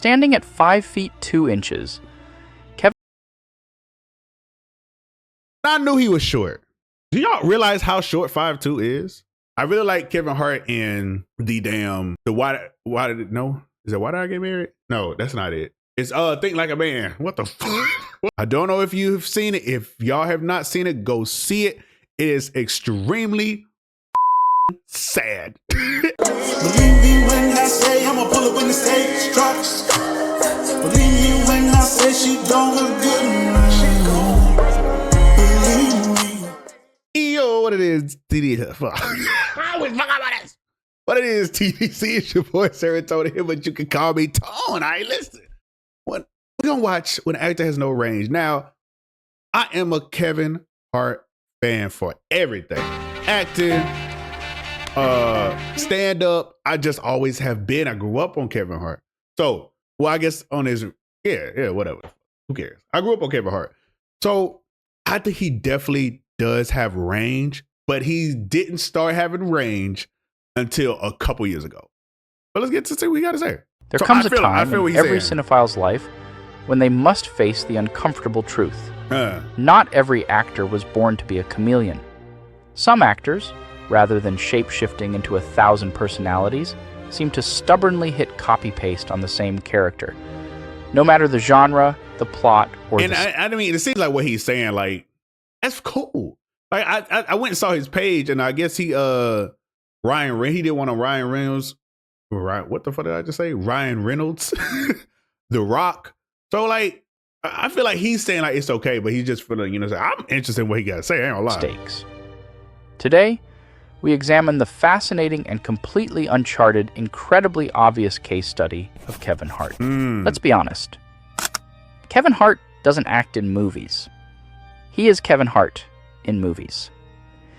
Standing at 5 feet 2 inches, Kevin I knew he was short. Do y'all realize how short 5'2" is? I really like Kevin Hart in the why did it no? Is that Why Did I Get Married? No, that's not it. It's Think Like a Man. What the fuck? I don't know if you've seen it. If y'all have not seen it, go see it. It is extremely sad. Believe me when I say I'ma pull up when the stage drops. Believe me when I say she don't look good. Believe me. Yo, what it is, TD? I always forgot about this. What it is, TDC? It's your boy Srotonn here, but you can call me Tone. All right, listen. We're gonna watch When an Actor Has No Range. Now, I am a Kevin Hart fan for everything. Acting, stand up. I just always have been. I grew up on Kevin Hart. So, well, I guess on his, whatever. Who cares? I grew up on Kevin Hart. So I think he definitely does have range, but he didn't start having range until a couple years ago. But let's get to see what he got to say. There comes a time in every cinephile's life when they must face the uncomfortable truth. Not every actor was born to be a chameleon. Some actors, rather than shape-shifting into 1,000 personalities, seem to stubbornly hit copy-paste on the same character. No matter the genre, the plot, or I mean, it seems like what he's saying, like, that's cool. Like, I went and saw his page, and I guess he did one on Ryan Reynolds. What the fuck did I just say? Ryan Reynolds, The Rock. So, like, I feel like he's saying, like, it's okay, but he's just feeling, I'm interested in what he got to say. I ain't gonna lie. Mistakes. Today, we examine the fascinating and completely uncharted, incredibly obvious case study of Kevin Hart. Let's be honest. Kevin Hart doesn't act in movies. He is Kevin Hart in movies.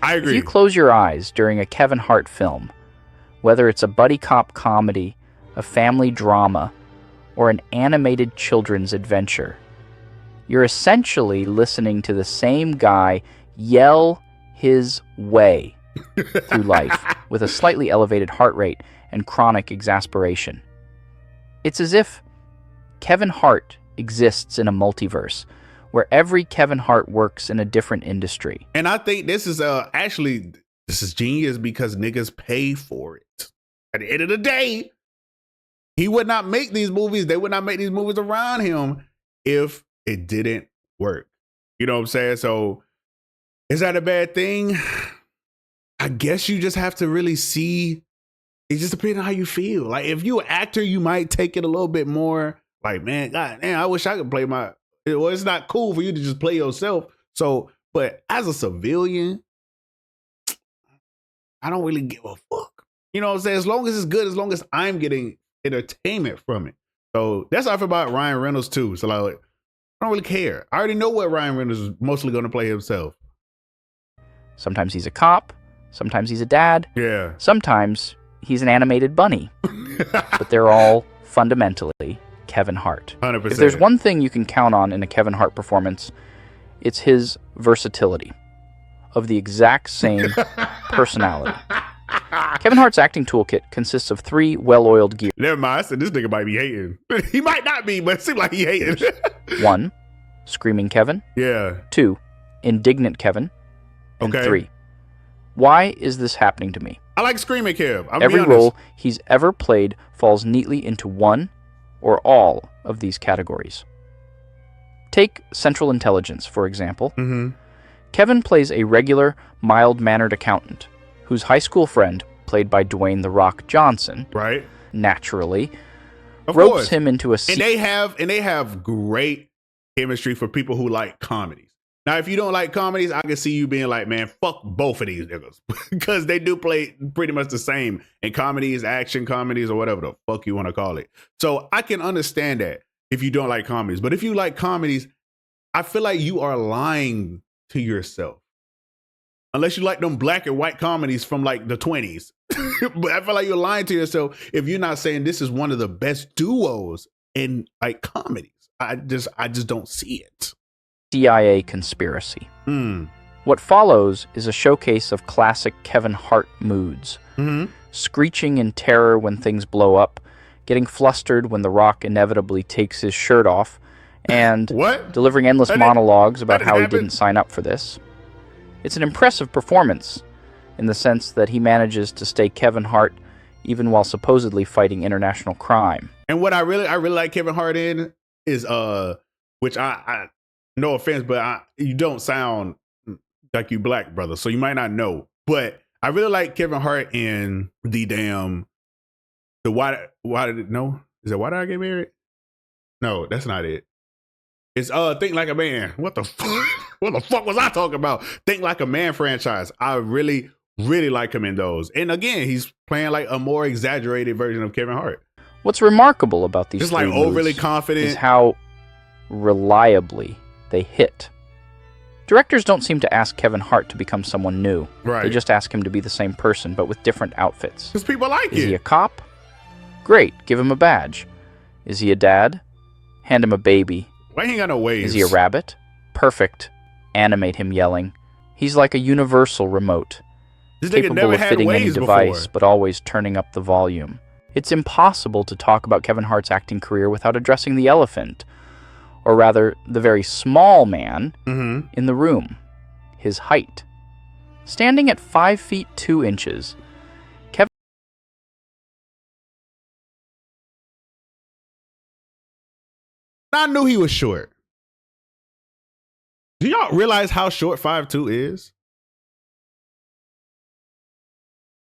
I agree. If you close your eyes during a Kevin Hart film, whether it's a buddy cop comedy, a family drama, or an animated children's adventure, you're essentially listening to the same guy yell his way through life with a slightly elevated heart rate and chronic exasperation. It's as if Kevin Hart exists in a multiverse where every Kevin Hart works in a different industry. And I think this is this is genius because niggas pay for it. At the end of the day, he would not make these movies. They would not make these movies around him if it didn't work. You know what I'm saying? So is that a bad thing? I guess you just have to really see. It just depends on how you feel. Like, if you're an actor, you might take it a little bit more like, man, God damn, I wish I could play well, it's not cool for you to just play yourself. So, but as a civilian, I don't really give a fuck. You know what I'm saying? As long as it's good, as long as I'm getting entertainment from it. So that's how I feel about Ryan Reynolds too. So, like, I don't really care. I already know what Ryan Reynolds is mostly going to play himself. Sometimes he's a cop. Sometimes he's a dad. Yeah. Sometimes he's an animated bunny. But they're all fundamentally Kevin Hart. 100%. If there's one thing you can count on in a Kevin Hart performance, it's his versatility of the exact same personality. Kevin Hart's acting toolkit consists of 3 well-oiled gears. Never mind. I said this nigga might be hating. He might not be, but it seems like he hating. 1, screaming Kevin. Yeah. 2, indignant Kevin. And Okay. 3, why is this happening to me? I like screaming Kev. Every role he's ever played falls neatly into one or all of these categories. Take Central Intelligence, for example. Kevin plays a regular, mild-mannered accountant whose high school friend, played by Dwayne "The Rock" Johnson, right, naturally of ropes course. him into a and they have great chemistry for people who like comedies. Now, if you don't like comedies, I can see you being like, man, fuck both of these niggas because they do play pretty much the same in comedies, action comedies, or whatever the fuck you want to call it. So I can understand that if you don't like comedies. But if you like comedies, I feel like you are lying to yourself. Unless you like them black and white comedies from like the 20s. But I feel like you're lying to yourself if you're not saying this is one of the best duos in like comedies. I just don't see it. CIA conspiracy. What follows is a showcase of classic Kevin Hart moods. Screeching in terror when things blow up, getting flustered when The Rock inevitably takes his shirt off, and What? delivering endless That didn't- monologues about that how he happened? didn't sign up for this. It's an impressive performance in the sense that he manages to stay Kevin Hart even while supposedly fighting international crime. And what I really like Kevin Hart in is which I no offense, but you don't sound like you black, brother, so you might not know. But I really like Kevin Hart in the why did it no? Is it Why Did I Get Married? No, that's not it. It's Think Like a Man. What the fuck? What the fuck was I talking about? Think Like a Man franchise. I really like him in those. And again, he's playing like a more exaggerated version of Kevin Hart. What's remarkable about these Just three like overly moves confident. is how reliably they hit. Directors don't seem to ask Kevin Hart to become someone new. Right. They just ask him to be the same person, but with different outfits. Because people like Is he a it. cop? Great, give him a badge. Is he a dad? Hand him a baby. Why he ain't got no waves? Is he a rabbit? Perfect. Animate him yelling. He's like a universal remote, This nigga capable never of had fitting any waves device, before. but always turning up the volume. It's impossible to talk about Kevin Hart's acting career without addressing the elephant, or rather, the very small man Mm-hmm. in the room, his height. Standing at 5 feet 2 inches, I knew he was short. Do y'all realize how short 5'2" is?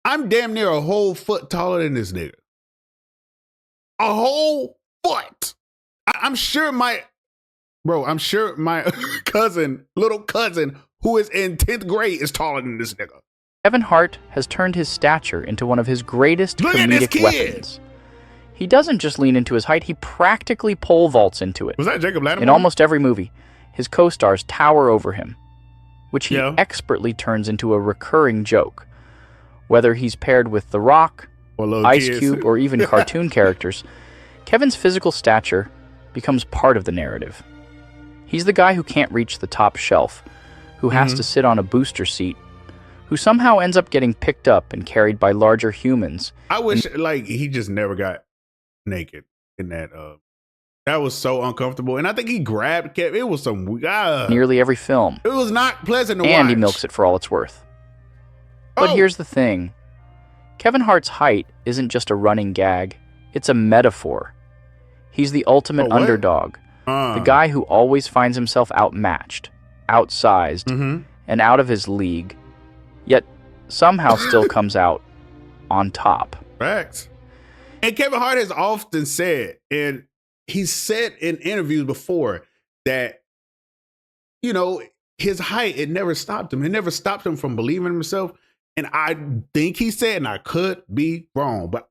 I'm damn near a whole foot taller than this nigga. A whole foot. I'm sure my little cousin, who is in 10th grade, is taller than this nigga. Kevin Hart has turned his stature into one of his greatest Look at this comedic kid. weapons. He doesn't just lean into his height, he practically pole vaults into it. Was that Jacob Lattimore? In almost every movie, his co-stars tower over him, which he Yeah. expertly turns into a recurring joke. Whether he's paired with The Rock, Or little Ice kids. Cube, or even cartoon characters, Kevin's physical stature becomes part of the narrative. He's the guy who can't reach the top shelf, who has to sit on a booster seat, who somehow ends up getting picked up and carried by larger humans. I wish like he just never got naked in that. That was so uncomfortable, and I think he grabbed Kevin. It was some. Nearly every film, It was not pleasant to watch. and he milks it for all it's worth. But Oh. here's the thing. Kevin Hart's height isn't just a running gag, it's a metaphor. He's the ultimate what? underdog, the guy who always finds himself outmatched, outsized, and out of his league, yet somehow still comes out on top. Facts. And Kevin Hart has often said, and he's said in interviews before, that, you know, his height, it never stopped him. It never stopped him from believing in himself. And I think he said, and I could be wrong, but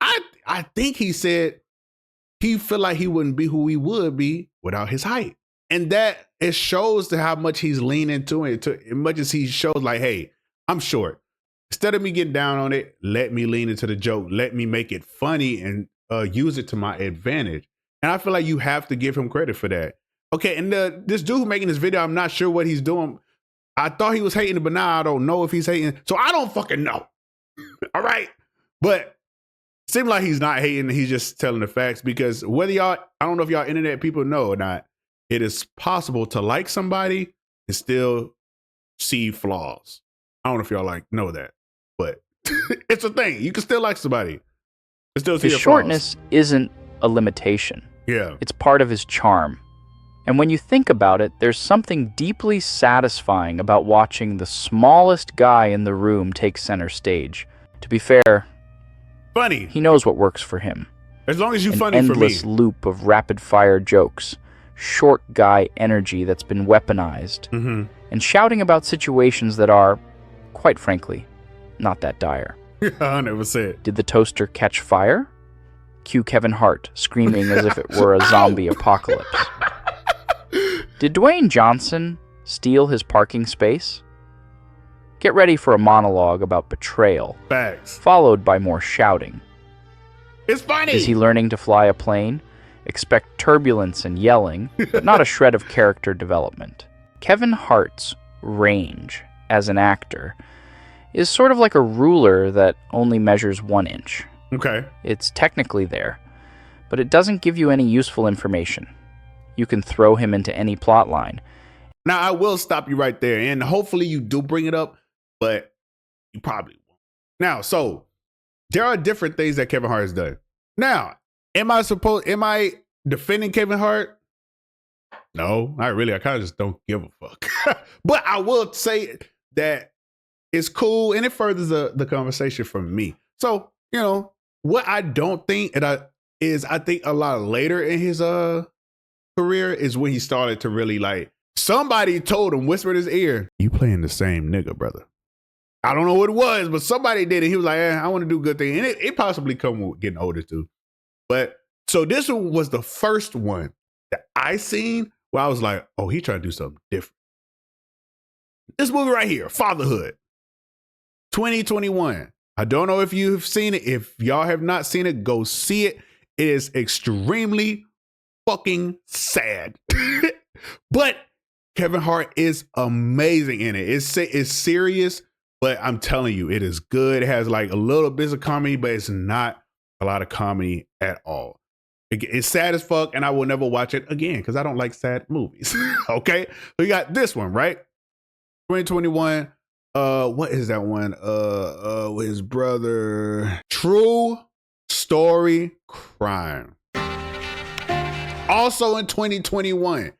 I think he said he felt like he wouldn't be who he would be without his height. And that it shows to how much he's leaning into it, to as much as he shows like, hey, I'm short. Instead of me getting down on it, let me lean into the joke. Let me make it funny and use it to my advantage. And I feel like you have to give him credit for that. Okay, and this dude making this video, I'm not sure what he's doing. I thought he was hating, but now I don't know if he's hating. So I don't fucking know. All right? But seems like he's not hating. He's just telling the facts, because whether y'all, I don't know if y'all internet people know or not, it is possible to like somebody and still see flaws. I don't know if y'all like know that, but it's a thing. You can still like somebody and still see His their shortness isn't a limitation. flaws. Yeah. It's part of his charm. And when you think about it, there's something deeply satisfying about watching the smallest guy in the room take center stage. To be fair, Funny. he knows what works for him. As long as you An funny for me. endless loop of rapid-fire jokes, short guy energy that's been weaponized, Mm-hmm. and shouting about situations that are, quite frankly, not that dire. 100%. Did the toaster catch fire? Cue Kevin Hart screaming as if it were a zombie apocalypse. Did Dwayne Johnson steal his parking space? Get ready for a monologue about betrayal, Facts. followed by more shouting. It's funny. Is he learning to fly a plane? Expect turbulence and yelling, but not a shred of character development. Kevin Hart's range as an actor is sort of like a ruler that only measures 1 inch. Okay. It's technically there, but it doesn't give you any useful information. You can throw him into any plot line. Now, I will stop you right there, and hopefully you do bring it up, but you probably won't. Now, so there are different things that Kevin Hart has done. Now, am I defending Kevin Hart? No, not really. I kind of just don't give a fuck. But I will say that it's cool, and it furthers the conversation for me. So, what I don't think, I think a lot later in his career is when he started to really like, somebody told him, whispered in his ear, you playing the same nigga, brother. I don't know what it was, but somebody did it. He was like, I want to do good things. And it possibly come with getting older too. But so this one was the first one that I seen where I was like, oh, he trying to do something different. This movie right here, Fatherhood, 2021. I don't know if you've seen it. If y'all have not seen it, go see it. It is extremely fucking sad. But Kevin Hart is amazing in it. It's serious, but I'm telling you, it is good. It has like a little bit of comedy, but it's not a lot of comedy at all. It's sad as fuck, and I will never watch it again because I don't like sad movies. Okay? So you got this one, right? 2021. What is that one? With his brother. True Story Crime. Also in 2021.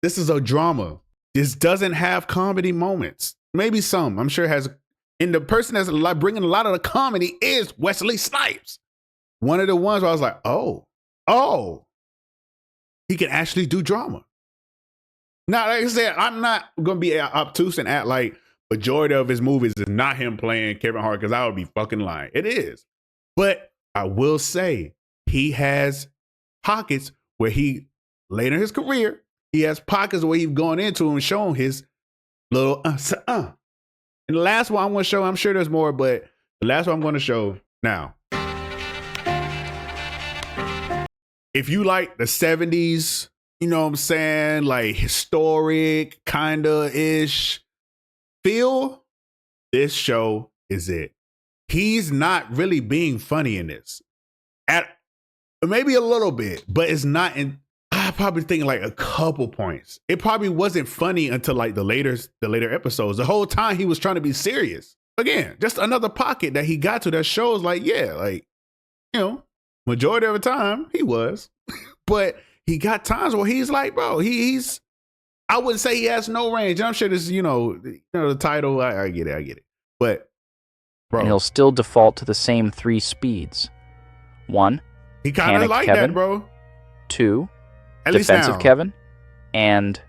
This is a drama. This doesn't have comedy moments. Maybe some. I'm sure it has. And the person that's bringing a lot of the comedy is Wesley Snipes. One of the ones where I was like, oh, he can actually do drama. Now, like I said, I'm not going to be obtuse and act like majority of his movies is not him playing Kevin Hart, because I would be fucking lying. It is. But I will say he has pockets where later in his career, he has pockets where he's going into and showing his little And the last one I'm going to show, I'm sure there's more, but the last one I'm going to show now. If you like the 70s, you know what I'm saying, like historic kind of ish feel, this show is it. He's not really being funny in this. Maybe a little bit, but it's not in. I probably think like a couple points. It probably wasn't funny until like the later episodes. The whole time he was trying to be serious. Again, just another pocket that he got to that shows like, yeah, like, majority of the time he was. But he got times where he's like, bro, he's I wouldn't say he has no range. And I'm sure this, the title, I get it. But bro, and he'll still default to the same 3 speeds. 1, he kind of like Kevin. that, bro. 2, At least defensive now. Kevin. And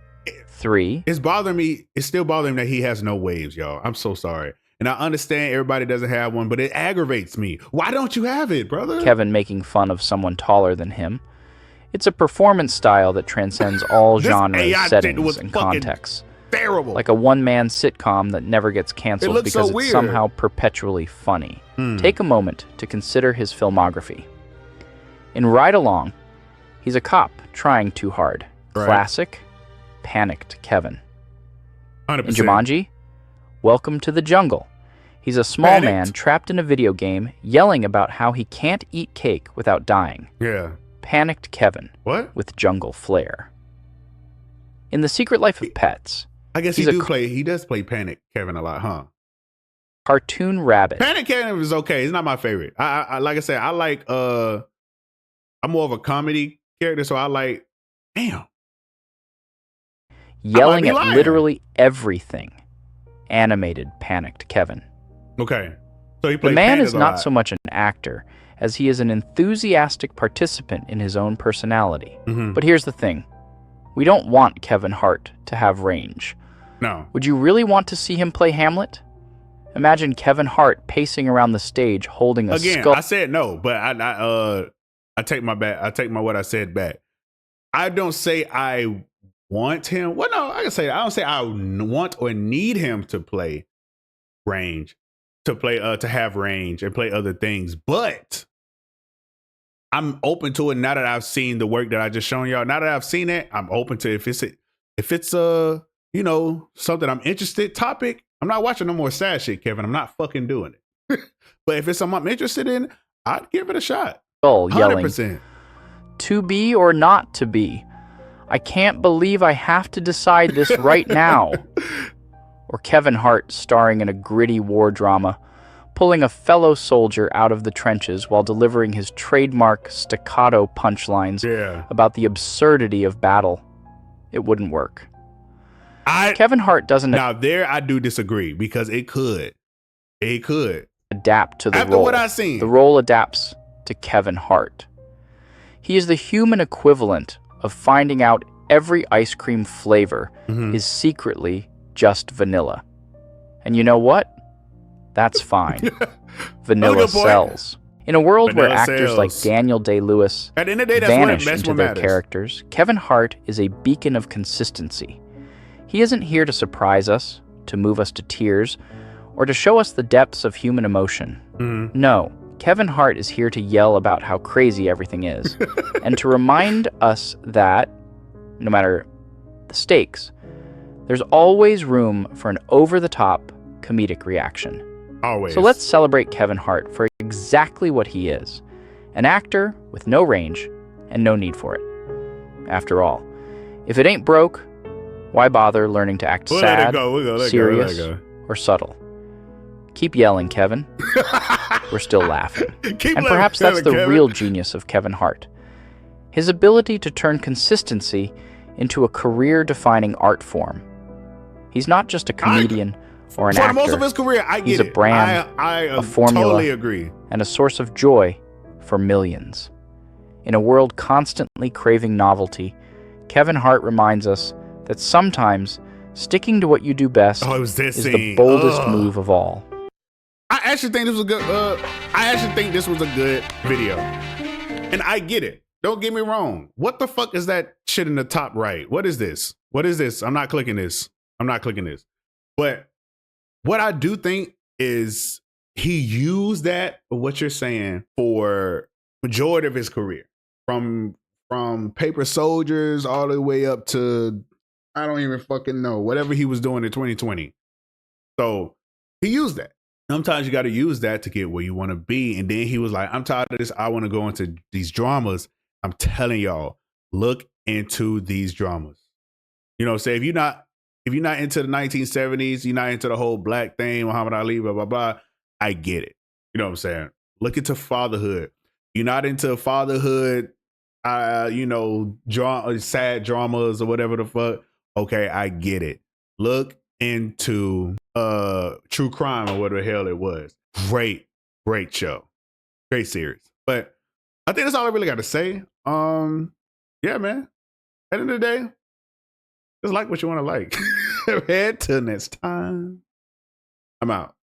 3, It's bothering me. It's still bothering me that he has no waves, y'all. I'm so sorry. And I understand everybody doesn't have one, but it aggravates me. Why don't you have it, brother? Kevin making fun of someone taller than him. It's a performance style that transcends all genres, AI shit settings, was and fucking contexts. Terrible. Like a one-man sitcom that never gets canceled looks because so weird. it's somehow perpetually funny. Take a moment to consider his filmography. In Ride Along, he's a cop trying too hard. Right. Classic, panicked Kevin. 100%. In Jumanji, Welcome to the Jungle. He's a small Panicked. man trapped in a video game yelling about how he can't eat cake without dying. Yeah. Panicked Kevin What? with jungle flair. In The Secret Life of Pets, I guess He's he does play Panic Kevin a lot, huh? Cartoon Rabbit. Panic Kevin is okay. He's not my favorite. I like I said, I like I'm more of a comedy character, so I like Yelling be at lying. literally everything. Animated Panicked Kevin. Okay. So he The plays man Panic is a not lot. so much an actor as he is an enthusiastic participant in his own personality. Mhm. But here's the thing. We don't want Kevin Hart to have range. No. Would you really want to see him play Hamlet? Imagine Kevin Hart pacing around the stage holding a Again, skull. I said no, but I take my back. I take my what I said back. I don't say I want him. Well, no, I can say I don't say I want or need him to play range, to have range and play other things. But I'm open to it now that I've seen the work that I just shown y'all. Now that I've seen it, I'm open to if it's something I'm interested topic. I'm not watching no more sad shit, Kevin. I'm not fucking doing it. But if it's something I'm interested in, I'd give it a shot. Yelling, 100%. To be or not to be? I can't believe I have to decide this right now. Or Kevin Hart starring in a gritty war drama, pulling a fellow soldier out of the trenches while delivering his trademark staccato punchlines about the absurdity of battle. It wouldn't work. Kevin Hart doesn't... Now there I do disagree, because it could. It could. Adapt to the After role. what I've seen. The role adapts to Kevin Hart. He is the human equivalent of finding out every ice cream flavor is secretly just vanilla. And you know what? That's fine. Vanilla sells. In a world where actors like Daniel Day-Lewis at the end of the day, vanish into their characters, Kevin Hart is a beacon of consistency. He isn't here to surprise us, to move us to tears, or to show us the depths of human emotion. No, Kevin Hart is here to yell about how crazy everything is, and to remind us that, no matter the stakes, there's always room for an over-the-top comedic reaction. Always. So let's celebrate Kevin Hart for exactly what he is, an actor with no range and no need for it. After all, if it ain't broke, why bother learning to act sad, serious, or subtle? Keep yelling, Kevin. We're still laughing. And perhaps that's the real genius of Kevin Hart. His ability to turn consistency into a career-defining art form. He's not just a comedian or an actor. For most of his career, I get He's a brand, a formula, totally agree. And a source of joy for millions. In a world constantly craving novelty, Kevin Hart reminds us that sometimes sticking to what you do best is the boldest move of all. I actually think this was a good. I actually think this was a good video, and I get it. Don't get me wrong. What the fuck is that shit in the top right? What is this? What is this? I'm not clicking this. I'm not clicking this. But what I do think is he used that, what you're saying, for majority of his career, from Paper Soldiers all the way up to, I don't even fucking know, whatever he was doing in 2020. So he used that. Sometimes you got to use that to get where you want to be. And then he was like, I'm tired of this. I want to go into these dramas. I'm telling y'all, look into these dramas. You know, say if you're not into the 1970s, you're not into the whole black thing, Muhammad Ali, blah, blah, blah. I get it. You know what I'm saying? Look into fatherhood. You're not into fatherhood, sad dramas or whatever the fuck. Okay, I get it. Look into true crime or whatever the hell it was. Great show. Great series. But I think that's all I really got to say. Yeah, man. At the end of the day, just like what you want to like. Head till next time. I'm out.